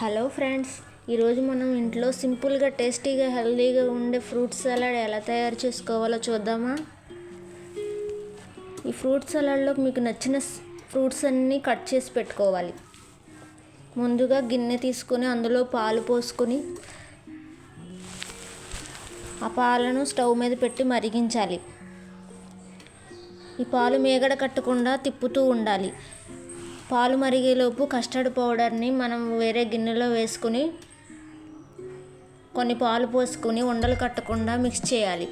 Hello friends, ఈరోజు మనం ఇంట్లో సింపుల్గా టేస్టీగా హెల్తీగా ఉండే ఫ్రూట్ సలాడ్ ఎలా తయారు చేసుకోవాలో చూద్దామా. ఈ ఫ్రూట్ సలాడ్లో మీకు నచ్చిన ఫ్రూట్స్ అన్నీ కట్ చేసి పెట్టుకోవాలి. ముందుగా గిన్నె తీసుకొని అందులో పాలు పోసుకొని ఆ పాలను స్టవ్ మీద పెట్టి మరిగించాలి. ఈ పాలు మేగడ కట్టకుండా తిప్పుతూ ఉండాలి. పాలు మరిగేలోపు కస్టర్డ్ పౌడర్ని మనం వేరే గిన్నెలో వేసుకుని కొన్ని పాలు పోసుకొని ఉండలు కట్టకుండా మిక్స్ చేయాలి.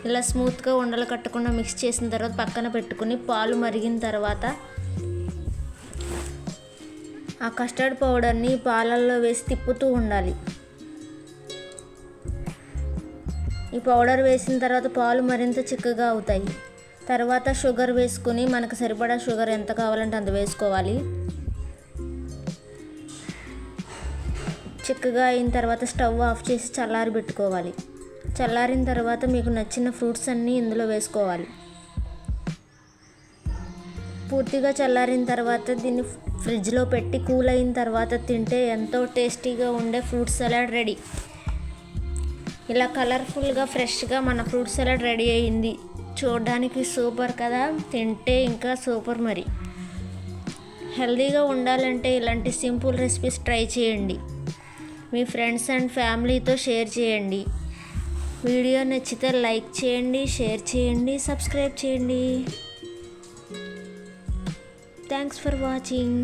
ఇలా స్మూత్గా ఉండలు కట్టకుండా మిక్స్ చేసిన తర్వాత పక్కన పెట్టుకుని పాలు మరిగిన తర్వాత ఆ కస్టర్డ్ పౌడర్ని పాలల్లో వేసి తిప్పుతూ ఉండాలి. ఈ పౌడర్ వేసిన తర్వాత పాలు మరింత చిక్కగా అవుతాయి. తర్వాత షుగర్ వేసుకుని మనకు సరిపడా షుగర్ ఎంత కావాలంటే అంత వేసుకోవాలి. చిక్కగా అయిన తర్వాత స్టవ్ ఆఫ్ చేసి చల్లారి పెట్టుకోవాలి. చల్లారిన తర్వాత మీకు నచ్చిన ఫ్రూట్స్ అన్నీ ఇందులో వేసుకోవాలి. పూర్తిగా చల్లారిన తర్వాత దీన్ని ఫ్రిడ్జ్లో పెట్టి కూల్ అయిన తర్వాత తింటే ఎంతో టేస్టీగా ఉండే ఫ్రూట్ సలాడ్ రెడీ. ఇలా కలర్ఫుల్గా ఫ్రెష్గా మన ఫ్రూట్ సలాడ్ రెడీ అయింది. చూడడానికి సూపర్ కదా, తింటే ఇంకా సూపర్. మరి హెల్తీగా ఉండాలంటే ఇలాంటి సింపుల్ రెసిపీస్ ట్రై చేయండి. మీ ఫ్రెండ్స్ అండ్ ఫ్యామిలీతో షేర్ చేయండి. వీడియో నచ్చితే లైక్ చేయండి, షేర్ చేయండి, సబ్స్క్రైబ్ చేయండి. Thanks for watching.